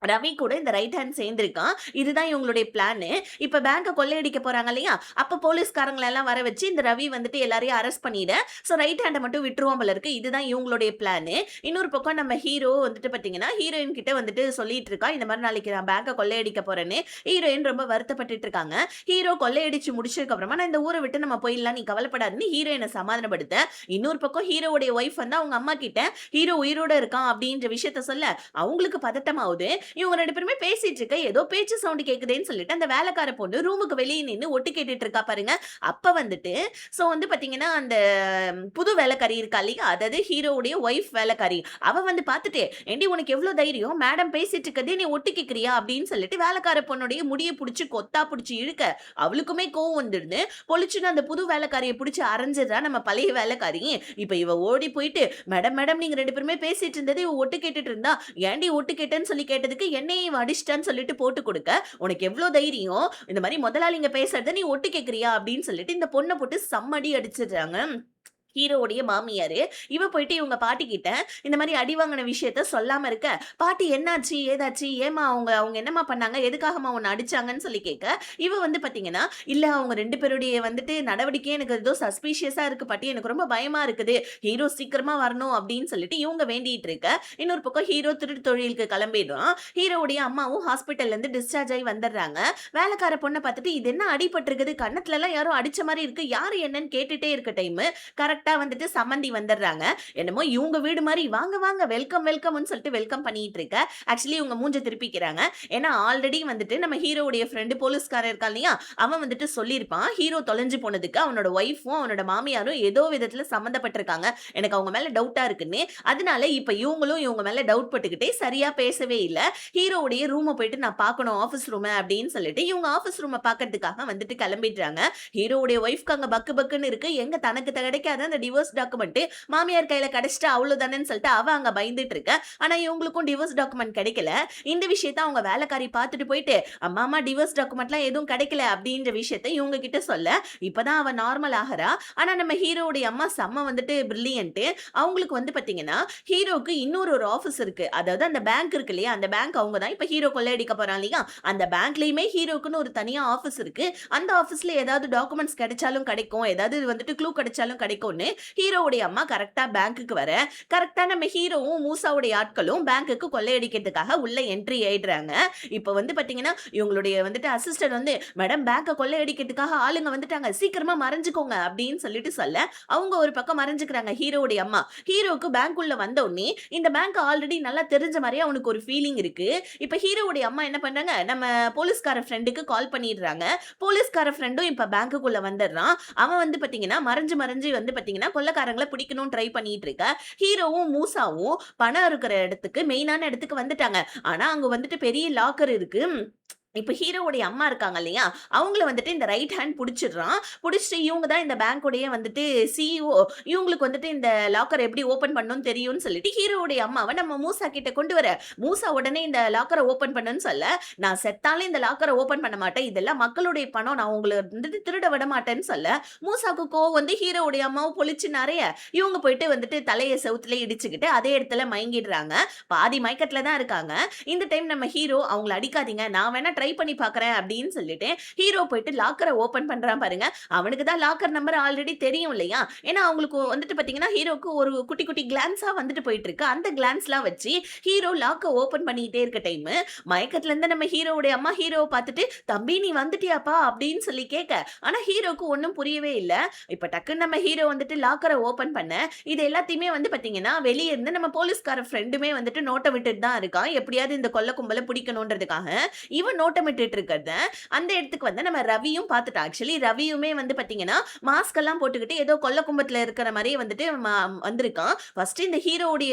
ரவி கூட இந்த ரைட் ஹேண்ட் சேர்ந்திருக்கான். இதுதான் இவங்களுடைய பிளானு. இப்ப பேங்க கொள்ளையடிக்க போறாங்க இல்லையா? அப்ப போலீஸ்காரங்கள எல்லாம் வர வச்சு இந்த ரவி வந்துட்டு எல்லாரையும் அரெஸ்ட் பண்ணிட, ஸோ ரைட் ஹேண்ட மட்டும் விட்டுருவான் போல இருக்கு. இதுதான் இவங்களுடைய பிளானு. இன்னொரு பக்கம் நம்ம ஹீரோ வந்துட்டு பார்த்தீங்கன்னா, ஹீரோயின் கிட்ட வந்துட்டு சொல்லிட்டு இருக்கா. இந்த மாரி நாளைக்கு நான் பேங்க கொள்ளையடிக்க போறேன்னு. ஹீரோயின் ரொம்ப வருத்தப்பட்டுட்டு இருக்காங்க. ஹீரோ கொள்ளையடிச்சு முடிச்சதுக்கு அப்புறமா நான் இந்த ஊர விட்டு நம்ம போயிடலாம். நீ கவலைப்படாதன்னு ஹீரோயின சமாதானப்படுத்த, இன்னொரு பக்கம் ஹீரோவுடைய ஒய்ஃப் வந்து அவங்க அம்மா கிட்ட ஹீரோ உயிரோட இருக்கான் அப்படின்ற விஷயத்த சொல்ல, அவங்களுக்கு பதட்டமாவுது. இவங்க 2 பேருமே பேசிட்டு இருக்க, ஏதோ பேச்சு சவுண்ட் கேக்குதேன்னு சொல்லிட்டு அந்த வேலைக்கார பொண்ணு ரூமுக்கு வெளியே நின்னு ஒட்டு கேட்டுட்டு இருக்கா பாருங்க. அப்ப வந்துட்டு சோ வந்து பாத்தீங்கன்னா, அந்த புது வேலைக்காரி இருக்கா இல்லையா? அதாவது ஹீரோவுடைய ஒய்ஃப் வேலைக்காரி. அவ வந்து பாத்துட்டு, "ஏண்டி உனக்கு எவ்ளோ தைரியம்? மேடம் பேசிட்டு இருக்கதே நீ ஒட்டு கேக்குறியா?" அப்படின்னு சொல்லிட்டு வேலைக்கார பொண்ணுடைய முடிய புடிச்சு கொத்தா புடிச்சு இழுக்க, அவளுக்குமே கோவம் வந்துடுது. பொலிச்சுன்னு அந்த புது வேலைக்காரிய புடிச்சு அரைஞ்சிடுறா நம்ம பழைய வேலைக்காரி. இப்ப இவ ஓடி போயிட்டு, "மேடம் மேடம் நீங்க 2 பேருமே பேசிட்டு இருந்தது இவ ஒட்டு கேட்டுட்டு இருந்தா, ஏன்டி ஒட்டு கேட்டேன்னு சொல்லி கேட்டதுக்கு என்னையும் இவ அடிச்சிட்டான்னு சொல்லிட்டு போட்டு கொடுக்க, உனக்கு எவ்ளோ தைரியம்? இந்த மாரி முதலாளிங்க பேசுறத நீ ஒட்டு கேட்கிறியா? அப்படின்னு சொல்லிட்டு இந்த பொண்ண போட்டு செம்ம அடி அடிச்சிடுறாங்க. ஹீரோவுடைய மாமியாரு. இவ போயிட்டு இவங்க பாட்டி கிட்ட இந்த மாரி அடி வாங்குன விஷயத்த சொல்லாம இருக்க, "பாட்டி என்னாச்சு? ஏதாச்சு? ஏம்மா அவங்க அவங்க என்னம்மா பண்ணாங்க? எதுக்காகம்மா உன்ன அடிச்சாங்கன்னு?" சொல்லி கேட்க, இவ வந்து பாத்தீங்கன்னா, "இல்ல அவங்க 2 பேருடைய வந்துட்டு நடவடிக்கையே எனக்கு ஏதோ சஸ்பீஷியஸா இருக்கு பாட்டி. எனக்கு ரொம்ப பயமா இருக்குது. ஹீரோ சீக்கிரமா வரணும்." அப்படின்னு சொல்லிட்டு இவங்க வேண்டிட்டு இருக்க, இன்னொரு பக்கம் ஹீரோ திருட்டு தொழிலுக்கு கிளம்பிடுறான். ஹீரோவுடைய அம்மாவும் ஹாஸ்பிட்டல்ல இருந்து டிஸ்சார்ஜ் ஆயி வந்துடுறாங்க. வேலைக்கார பொண்ண பாத்துட்டு, "இது என்ன அடிபட்டிருக்குது? கன்னத்துலலாம் யாரோ அடிச்ச மாரி இருக்கு. யாரு என்னன்னு கேட்டுட்டே இருக்க டைமு, கரெக்ட்டா வந்துட்டு சம்மந்தி வந்துடுறாங்க. என்னமோ இவங்க வீடு மாரி வாங்க வாங்க வெல்கம் வெல்கம்னு சொல்லிட்டு வெல்கம் பண்ணிட்டு இருக்க. ஆக்சுவலி இவங்க மூஞ்ச திருப்பிக்கிறாங்க. ஏன்னா ஆல்ரெடி வந்துட்டு நம்ம ஹீரோவுடைய ஃப்ரெண்ட் போலீஸ்காரன் இருக்கான் இல்லையா? அவன் வந்துட்டு சொல்லியிருப்பான். ஹீரோ தொலைஞ்சு போனதுக்கு அவனோட ஒய்ஃபும் அவனோட மாமியாரும் ஏதோ விதத்துல சம்மந்தப்பட்டிருக்காங்க. எனக்கு அவங்க மேல டவுட்டா இருக்குன்னு. அதனால இப்ப இவங்களும் இவங்க மேல டவுட் பட்டுக்கிட்டே சரியா பேசவே இல்ல. ஹீரோவுடைய ரூம போயிட்டு நான் பார்க்கணும் ஆஃபீஸ் ரூம அப்படின்னு சொல்லிட்டு இவங்க ஆஃபீஸ் ரூம பார்க்கறதுக்காக வந்துட்டு கிளம்பிடுறாங்க. ஹீரோவுடைய ஒய்ஃப்க்கு அங்க பக்கு பக்குன்னு இருக்கு. எங்க தனக்கு கிடைக்காத அந்த டிவோர்ஸ் டாக்குமெண்ட் மாமியார் கையில கிடைச்சிட்டா அவ்வளவுதானேன்னு சொல்லிட்டு அவ அங்க பயந்துட்டு இருக்க. ஆனா இவங்களுக்கும் டிவோர்ஸ் டாக்குமெண்ட் கிடைக்கல. இந்த விஷயத்த அவங்க வேலைக்காரி பார்த்துட்டு போயிட்டு, "அம்மா அம்மா டிவோர்ஸ் டாக்குமெண்ட்லாம் எதுவும் கிடைக்கல" அப்படின்ற விஷயத்த இவங்க கிட்ட சொல்ல, இப்பதான் அவ நார்மல் ஆகுறா. ஆனா நம்ம ஹீரோவுடைய அம்மா செம்ம வந்துட்டு பிரில்லியன்ட். அவங்களுக்கு வந்து பாத்தீங்கன்னா, ஹீரோக்கு இன்னொரு ஒரு ஆபீஸ் இருக்கு. அதாவது அந்த பேங்க் இருக்கு இல்லையா? அந்த பேங்க் அவங்க தான் இப்ப ஹீரோ கொள்ளையடிக்க போறான் இல்லையா? அந்த பேங்க்லயுமே ஹீரோக்குன்னு ஒரு தனியா ஆபீஸ் இருக்கு. அந்த ஆபீஸ்ல ஏதாவது டாக்குமெண்ட்ஸ் கிடைச்சாலும் கிடைக்கும். ஏதாவது வந்துட்டு க்ளூ கிடைச்சாலும் கிடைக்கும்னு ஹீரோவுடைய அம்மா கரெக்ட்டா பேங்க்குக்கு வர, கரெக்ட்டா நம்ம ஹீரோவும், மூசாவுடைய ஆட்களும் பேங்க்குக்கு கொள்ளையடிக்கிறதுக்காக உள்ள என்ட்ரி ஆயிடுறாங்க. இப்ப வந்து பாத்தீங்கன்னா, இவங்களுடைய வந்துட்டு அசிஸ்டன்ட் வந்து, "மேடம் பேங்க கொள்ளையடிக்கிறதுக்காக ஆளுங்க வந்துட்டாங்க. சீக்கிரமா மறைஞ்சுக்கோங்க" அப்படின்னு சொல்லிட்டு சொல்ல, அவங்க ஒரு பக்கம் மறைஞ்சுக்கிறாங்க ஹீரோவுடைய அம்மா. ஹீரோவுக்கு பேங்க் உள்ள வந்த உடனே, இந்த பேங்க் ஆல்ரெடி நல்லா தெரிஞ்ச மாரியே அவனுக்கு ஒரு ஃபீலிங் இருக்கு. இப்ப ஹீரோவுடைய அம்மா என்ன பண்றாங்க, நம்ம போலீஸ்கார ஃப்ரெண்டுக்கு கால் பண்ணிடுறாங்க. போலீஸ்கார ஃப்ரெண்டும் இப்ப பேங்க்குக்குள்ள வந்துடுறான். அவன் வந்து பாத்தீங்கன்னா, மறைஞ்சு மறைஞ்சு வந்து பாத்தீங்கன்னா, கொள்ளைக்காரங்கள பிடிக்கணும்னு ட்ரை பண்ணிட்டு இருக்க. ஹீரோவும், மூசாவும் பணம் இருக்கிற இடத்துக்கு மெயினான இடத்துக்கு வந்துட்டாங்க. ஆனா அங்க வந்துட்டு பெரிய லாக்கர் இருக்கு. இப்ப ஹீரோவுடைய அம்மா இருக்காங்க இல்லையா? அவங்கள வந்துட்டு இந்த ரைட் ஹேண்ட் புடிச்சிடுறான். புடிச்சுட்டு இவங்க தான் இந்த பேங்க்குடைய வந்துட்டு சிஇஓ. இவங்களுக்கு வந்துட்டு இந்த லாக்கர் எப்படி ஓப்பன் பண்ணணும்னு தெரியும்னு சொல்லிட்டு ஹீரோவுடைய அம்மாவ நம்ம மூசா கிட்ட கொண்டு வர, மூசா உடனே இந்த லாக்கர ஓப்பன் பண்ணுன்னு சொல்ல, "நான் செத்தாலும் இந்த லாக்கர ஓப்பன் பண்ண மாட்டேன். இதெல்லாம் மக்களுடைய பணம். நான் உங்கள வந்துட்டு திருட விட மாட்டேன்னு" சொல்ல, மூசாக்கு கோவம் வந்து ஹீரோவுடைய அம்மாவும் பொலிச்சு நெறைய, இவங்க போயிட்டு வந்துட்டு தலைய செவுத்துல இடிச்சுக்கிட்டு அதே இடத்துல மயங்கிடுறாங்க. பாதி மயக்கத்துல தான் இருக்காங்க. இந்த டைம் நம்ம ஹீரோ, "அவங்கள அடிக்காதீங்க. நான் வேணா ட்ரை பண்ணி பார்க்குறேன்" அப்படின்னு சொல்லிட்டு ஹீரோ போயிட்டு லாக்கர ஓப்பன் பண்றான் பாருங்க. அவனுக்கு தான் லாக்கர் நம்பர் ஆல்ரெடி தெரியும் இல்லையா? ஏன்னா அவங்களுக்கு வந்துட்டு பார்த்தீங்கன்னா, ஹீரோக்கு ஒரு குட்டி குட்டி கிளான்ஸா வந்துட்டு போயிட்டு இருக்கு. அந்த கிளான்ஸ்லாம் வச்சு ஹீரோ லாக்க ஓப்பன் பண்ணிட்டே இருக்க டைமு, மயக்கத்துல இருந்த நம்ம ஹீரோவுடைய அம்மா ஹீரோவ பார்த்துட்டு, "தம்பி நீ வந்துட்டியாப்பா?" அப்படின்னு சொல்லி கேட்க, ஆனா ஹீரோக்கு ஒண்ணும் புரியவே இல்ல. இப்ப டக்குன்னு நம்ம ஹீரோ வந்துட்டு லாக்கர ஓப்பன் பண்ண, இது எல்லாத்தையுமே வந்து பார்த்தீங்கன்னா, வெளிய இருந்து நம்ம போலீஸ்கார ஃப்ரெண்டுமே வந்துட்டு நோட்ட விட்டுட்டு தான் இருக்கான். எப்படியாவது இந்த கொள்ள கும்பல பிடிக்கணுன்றதுக்காக. இவன் நோட்டமிட்டுட்டு இருக்கிறத அந்த இடத்துக்கு வந்து நம்ம ரவியும் பார்த்துட்டான். ஆக்சுவலி ரவியுமே வந்து பார்த்தீங்கன்னா, மாஸ்க் எல்லாம் போட்டுக்கிட்டு ஏதோ கொள்ள கும்பத்துல இருக்கிற மாரியே வந்துட்டு வந்திருக்கான். ஃபர்ஸ்ட் இந்த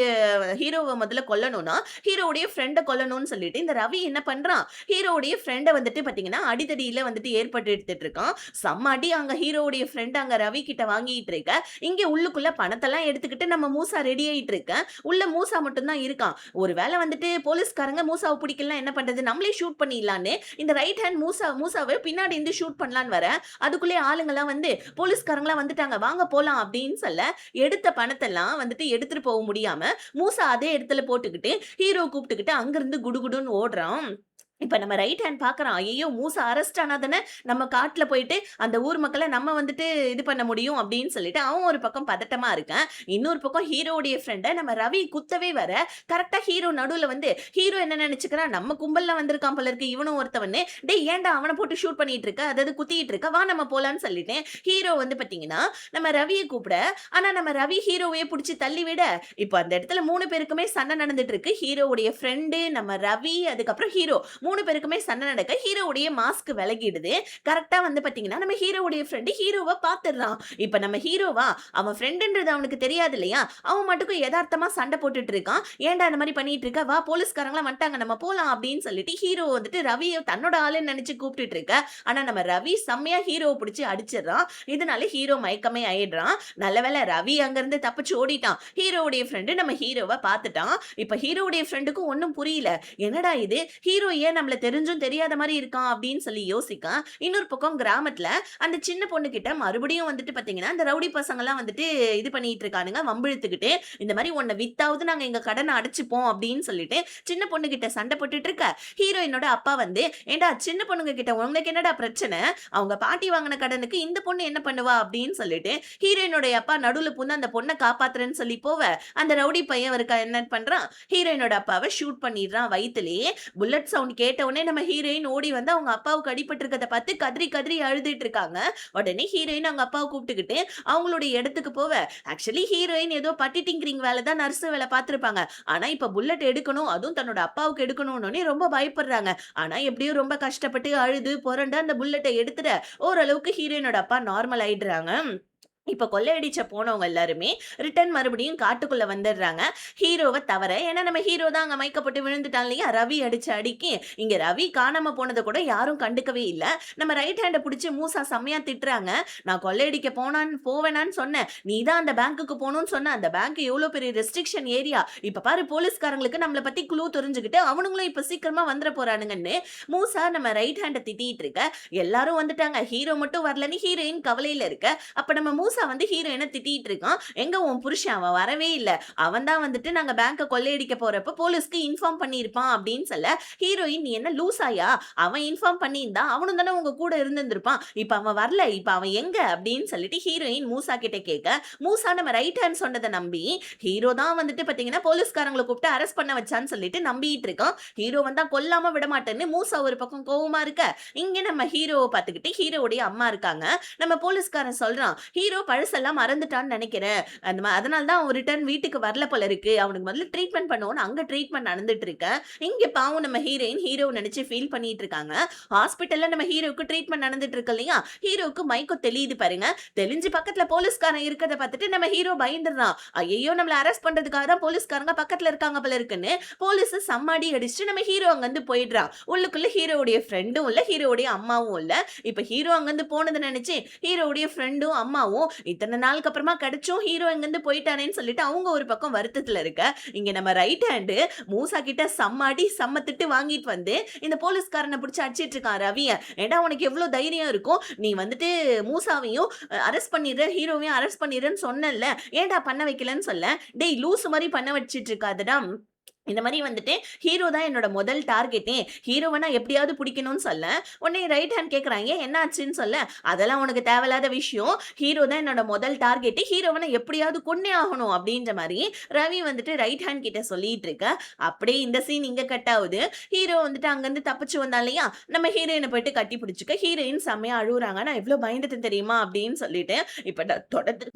ஹீரோவ முதல்ல கொல்லணும்னா, ஹீரோவுடைய ஃப்ரெண்ட கொல்லணும்னு சொல்லிட்டு இந்த ரவி என்ன பண்றான், ஹீரோவுடைய ஃப்ரெண்ட வந்துட்டு பார்த்தீங்கன்னா, அடிதடியில வந்துட்டு ஏற்பட்டு எடுத்துட்டு இருக்கான். செம்ம அடி அங்க ஹீரோவுடைய ஃப்ரெண்ட் அங்க ரவி கிட்ட வாங்கிட்டு இருக்க. இங்க உள்ளுக்குள்ள பணத்தெல்லாம் எடுத்துக்கிட்டு நம்ம மூசா ரெடி ஆயிட்டு இருக்க. உள்ள மூசா மட்டும் தான் இருக்கான். ஒருவேளை வந்துட்டு போலீஸ்காரங்க மூசாவ பிடிக்கலனா என்ன பண்றது? நம்மளே ஷூட் பண்ணிடலான்னு பண்ணலான்னு இந்த ரைட் ஹேண்ட் மூசாவை பின்னாடி இருந்து ஷூட் பண்ணலான்னு வர அதுக்குள்ளே ஆளுங்கெல்லாம் வந்து போலீஸ்காரங்களாம் வந்துட்டாங்க வாங்க போலாம் அப்படின்னு சொல்ல எடுத்த பணத்தெல்லாம் வந்துட்டு எடுத்துட்டு போக முடியாம மூசா அதே இடத்துல போட்டுக்கிட்டு ஹீரோ கூப்பிட்டுக்கிட்டு அங்கிருந்து குடுகுடுன்னு ஓடுறான். இப்ப நம்ம ரைட் ஹேண்ட் பாக்குறான். ஐயோ மூசா அரெஸ்ட் ஆனா தானே நம்ம காட்டுல போயிட்டு அந்த ஊர் மக்களை நம்ம வந்துட்டு இது பண்ண முடியும் அப்படின்னு சொல்லிட்டு அவன் ஒரு பக்கம் பதட்டமா இருக்கான். இன்னொரு பக்கம் ஹீரோடைய ஃப்ரெண்ட நம்ம ரவி குத்தவே வர கரெக்டா ஹீரோ நடுவுல வந்து ஹீரோ என்ன நினைச்சுக்கிறான், நம்ம கும்பல்ல வந்திருக்கான் போல இருக்கு இவனும் ஒருத்தவன்னு, டேய் ஏன்டா அவனை போட்டு ஷூட் பண்ணிட்டு இருக்க, அதாவது குத்திட்டு இருக்க, வா நம்ம போலான்னு சொல்லிட்டேன். ஹீரோ வந்து பாத்தீங்கன்னா நம்ம ரவியை கூப்பிட, ஆனா நம்ம ரவி ஹீரோவையே பிடிச்சி தள்ளி விட இப்ப அந்த இடத்துல 3 பேருக்குமே சண்டை நடந்துட்டு இருக்கு. ஹீரோவுடைய ஃப்ரெண்டு, நம்ம ரவி, அதுக்கப்புறம் ஹீரோ 3 பேருக்குமே சண்டை நடக்க ஹீரோவுடைய மாஸ்க் விலகிடுது. கரெக்ட்டா வந்து பாத்தீங்கன்னா நம்ம ஹீரோவுடைய ஃப்ரெண்ட் ஹீரோவ பாத்துறான். இப்ப நம்ம ஹீரோவா அவன் ஃப்ரெண்டுன்றது அவனுக்கு தெரியாது இல்லையா, அவன் மட்டுக்கும் யதார்த்தமா சண்டை போட்டுட்டு இருக்கான். ஏன்டா இந்த மாதிரி பண்ணிட்டு இருக்க, வா போலீஸ்காரங்களாம் வந்துட்டாங்க நம்ம போலாம் அப்படின்னு சொல்லிட்டு ஹீரோ வந்துட்டு ரவியை தன்னோட ஆளுன்னு நினைச்சு கூப்பிட்டுட்டு இருக்க. ஆனா நம்ம ரவி செம்மையா ஹீரோவை பிடிச்சி அடிச்சிடறான். இதனால ஹீரோ மயக்கமே ஆயிடுறான். நல்லவேளை ரவி அங்கிருந்து தப்பிச்சு ஓடிட்டான். ஹீரோவுடைய ஃப்ரெண்டு நம்ம ஹீரோவை பார்த்துட்டான். இப்ப ஹீரோவுடைய ஃப்ரெண்டுக்கும் ஒன்னும் புரியல, என்னடா இது ஹீரோ ஏன் நம்மள தெரிஞ்சும் தெரியாத மாதிரி இருக்கான் அப்படின்னு சொல்லி யோசிக்க. இன்னொரு பக்கம் கிராமத்துல அந்த சின்ன பொண்ணு கிட்ட மறுபடியும் வந்துட்டு பாத்தீங்கன்னா அந்த ரவுடி பசங்க எல்லாம் வந்துட்டு இது பண்ணிட்டு இருக்கானுங்க வம்பிழுத்துக்கிட்டு, இந்த மாதிரி உன்னை வித்தாவது நாங்க எங்க கடனை அடைச்சுப்போம் அப்படின்னு சொல்லிட்டு சின்ன பொண்ணு கிட்ட சண்டை போட்டுட்டு இருக்க. ஹீரோயினோட அப்பா வந்து, ஏண்டா சின்ன பொண்ணுங்க கிட்ட உங்களுக்கு என்னடா பிரச்சனை, அவங்க பாட்டி வாங்கின கடனுக்கு இந்த பொண்ணு என்ன பண்ணுவா அப்படின்னு சொல்லிட்டு ஹீரோயினோட அப்பா நடுவுல புந்து அந்த பொண்ணை காப்பாத்துறேன்னு சொல்லி போவ அந்த ரவுடி பையன் இருக்க என்ன பண்றான், ஹீரோயினோட அப்பாவை ஷூட் பண்ணிடுறான் வயித்துலயே. புல்லட் சவுண்ட் கேட்ட உடனே நம்ம ஹீரோயின் ஓடி வந்து அவங்க அப்பாவுக்கு அடிபட்டு இருக்கதை பார்த்து கதறி கதறி அழுதுட்டு இருக்காங்க. உடனே ஹீரோயின் அவங்க அப்பாவை கூப்பிட்டுக்கிட்டு அவங்களுடைய இடத்துக்கு போவ. ஆக்சுவலி ஹீரோயின் ஏதோ பட்டி டிங்கரிங் வேலை தான், நர்ஸ் வேலை பார்த்துருப்பாங்க. ஆனா இப்ப புல்லட் எடுக்கணும், அதுவும் தன்னோட அப்பாவுக்கு எடுக்கணும்னு ரொம்ப பயப்படுறாங்க. ஆனா எப்படியும் ரொம்ப கஷ்டப்பட்டு அழுது புரண்டு அந்த புல்லட்டை எடுத்துட ஓரளவுக்கு ஹீரோயினோட அப்பா நார்மல் ஆயிடுறாங்க. இப்ப கொள்ளையடிச்ச போனவங்க எல்லாருமே ரிட்டர்ன் மறுபடியும் காட்டுக்குள்ள வந்துடுறாங்க ஹீரோவை தவிர. ஏன்னா நம்ம ஹீரோ தான் அங்க மயக்கப்பட்டு விழுந்துட்டான் இல்லையா, ரவி அடிச்சு அடிக்கி இங்க ரவி காணாம போனதை கூட யாரும் கண்டுக்கவே இல்லை. நம்ம ரைட் ஹேண்டை பிடிச்சி மூசா செம்மையா திட்டுறாங்க. நான் கொள்ளையடிக்க போவேனான்னு சொன்னேன், நீ தான் அந்த பேங்க்குக்கு போகணும்னு சொன்ன, அந்த பேங்க் எவ்வளவு பெரிய ரெஸ்ட்ரிக்ஷன் ஏரியா, இப்ப பாரு போலீஸ்காரங்களுக்கு நம்மளை பத்தி குழு தெரிஞ்சுக்கிட்டு அவனுங்களும் இப்ப சீக்கிரமா வந்துட போறானுங்கன்னு மூசா நம்ம ரைட் ஹேண்டை திட்டிட்டு இருக்க. எல்லாரும் வந்துட்டாங்க, ஹீரோ மட்டும் வரலன்னு ஹீரோயின் கவலையில இருக்க. அப்ப நம்ம மூசா வந்து ஹீரோயினை திட்டிட்டு இருக்கான், எங்க உன் புருஷன் அவன் வரவே இல்ல, அவன் தான் வந்துட்டு நாங்க பேங்க கொள்ளையடிக்க போறப்ப போலீஸ்க்கு இன்ஃபார்ம் பண்ணிருப்பான் அப்படின்னு சொல்ல. ஹீரோயின், நீ என்ன லூசாயா, அவன் இன்ஃபார்ம் பண்ணியிருந்தா அவனும் தானே உங்க கூட இருந்திருப்பான், இப்ப அவன் வரல, இப்ப அவன் எங்க அப்படின்னு சொல்லிட்டு ஹீரோயின் மூசா கிட்ட கேட்க. மூசா நம்ம ரைட் ஹேண்ட் சொன்னதை நம்பி ஹீரோ தான் வந்துட்டு பாத்தீங்கன்னா போலீஸ்காரங்களை கூப்பிட்டு அரெஸ்ட் பண்ண வச்சான்னு சொல்லிட்டு நம்பிட்டு இருக்கான். ஹீரோ வந்தா கொல்லாம விட மாட்டேன்னு மூசா ஒரு பக்கம் கோவமா இருக்க. இங்க நம்ம ஹீரோவை பார்த்துக்கிட்டு ஹீரோவுடைய அம்மா இருக்காங்க. நம்ம போலீஸ்காரன் சொல்றான், ஹீரோ பழசெல்லாம் மறந்துட்டான்னு நினைக்கிறேன், அதனால தான் அவன் ரிட்டர்ன் வீட்டுக்கு வரல போல இருக்கு, அவனுக்கு முதல்ல ட்ரீட்மெண்ட் பண்ணுவோம், அங்க ட்ரீட்மெண்ட் நடந்துட்டு இருக்கு. இங்க பாவம் நம்ம ஹீரோயின் ஹீரோ நினைச்சு ஃபீல் பண்ணிட்டு இருக்காங்க. ஹாஸ்பிட்டல்ல நம்ம ஹீரோக்கு ட்ரீட்மெண்ட் நடந்துட்டு இருக்கு இல்லையா, ஹீரோக்கு மைக்கோ தெரியுது பாருங்க. தெரிஞ்சு பக்கத்துல போலீஸ்காரன் இருக்கிறத பார்த்துட்டு நம்ம ஹீரோ பயந்துடுறான். ஐயோ நம்மள அரெஸ்ட் பண்றதுக்காக தான் போலீஸ்காரங்க பக்கத்துல இருக்காங்க போல இருக்குன்னு போலீஸ் சம்மாடி அடிச்சுட்டு நம்ம ஹீரோ அங்கிருந்து போயிடுறான். உள்ளுக்குள்ள ஹீரோவுடைய ஃப்ரெண்டும் இல்ல, ஹீரோவுடைய அம்மாவும் இல்ல. இப்ப ஹீரோ அங்கிருந்து போனதை நினைச்சு ஹீரோவுடைய ஃப்ரெண்டும் அம்மாவும் இத்தனை நாளுக்கு அப்புறமா கிடைச்சும் ஹீரோ எங்கிருந்து போயிட்டானேன்னு சொல்லிட்டு அவங்க ஒரு பக்கம் வருத்தத்துல இருக்க. இங்க நம்ம ரைட் ஹேண்டு மூசா கிட்ட சம்மாடி திட்டு வாங்கிட்டு வந்து இந்த போலீஸ்காரனை பிடிச்சி அடிச்சிட்டு இருக்கான் ரவிய. ஏடா உனக்கு எவ்வளவு தைரியம் இருக்கும், நீ வந்துட்டு மூசாவையும் அரெஸ்ட் பண்ணிடுற ஹீரோவையும் அரெஸ்ட் பண்ணிடுறேன்னு சொன்னல, ஏன்டா பண்ண வைக்கலன்னு சொல்ல. டேய் லூசு மாதிரி பண்ண வச்சிட்டு இருக்காதுடா, இந்த மாதிரி வந்துட்டு ஹீரோ தான் என்னோட முதல் டார்கெட்டே, ஹீரோவை நான் எப்படியாவது பிடிக்கணும்னு சொல்ல. உடனே ரைட் ஹேண்ட் கேட்குறாங்க என்ன ஆச்சுன்னு சொல்ல. அதெல்லாம் உனக்கு தேவையில்லாத விஷயம், ஹீரோ தான் என்னோட முதல் டார்கெட்டு, ஹீரோவை நான் எப்படியாவது கொன்னே ஆகணும் அப்படின்ற மாதிரி ரவி வந்துட்டு ரைட் ஹேண்ட் கிட்ட சொல்லிட்டு இருக்க. அப்படியே இந்த சீன் இங்க கட் ஆகுது. ஹீரோ வந்துட்டு அங்கேருந்து தப்பிச்சு வந்தா இல்லையா, நம்ம ஹீரோயினை போயிட்டு கட்டி பிடிச்சிக்க. ஹீரோயின் செம்மையா அழுகுறாங்க, நான் எவ்வளோ பயந்துட்டு தெரியுமா அப்படின்னு சொல்லிட்டு. இப்போ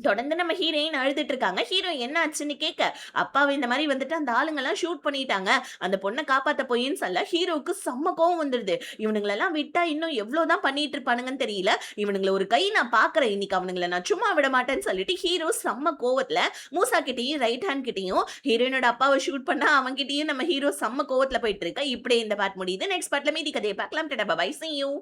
தொடர்ந்து நம்ம ஹீரோயின் அழுதுட்டு இருக்காங்க. ஹீரோ என்ன ஆச்சுன்னு கேட்க, அப்பாவை இந்த மாதிரி வந்துட்டு அந்த ஆளுங்கெல்லாம் ஷூட் பண்ணிட்டாங்க, அந்த பொண்ணை காப்பாத்த போயின்னு சொல்ல. ஹீரோக்கு செம்ம கோவம் வந்துடுது. இவனுங்களெல்லாம் விட்டா இன்னும் எவ்வளவுதான் பண்ணிட்டு இருப்பானுங்கன்னு தெரியல, இவனுங்களை ஒரு கை நான் பாக்குறேன், இன்னைக்கு அவனுங்களை நான் சும்மா விட மாட்டேன்னு சொல்லிட்டு ஹீரோ செம்ம கோவத்துல மூசா கிட்டையும் ரைட் ஹேண்ட் கிட்டையும் ஹீரோயினோட அப்பாவை ஷூட் பண்ணா அவன் கிட்டையும் நம்ம ஹீரோ செம்ம கோவத்துல போயிட்டு இருக்க. இப்படியே இந்த பார்ட் முடியுது. நெக்ஸ்ட் பார்ட்ல மீதி கதையை பார்க்கலாம். Tata bye, see you.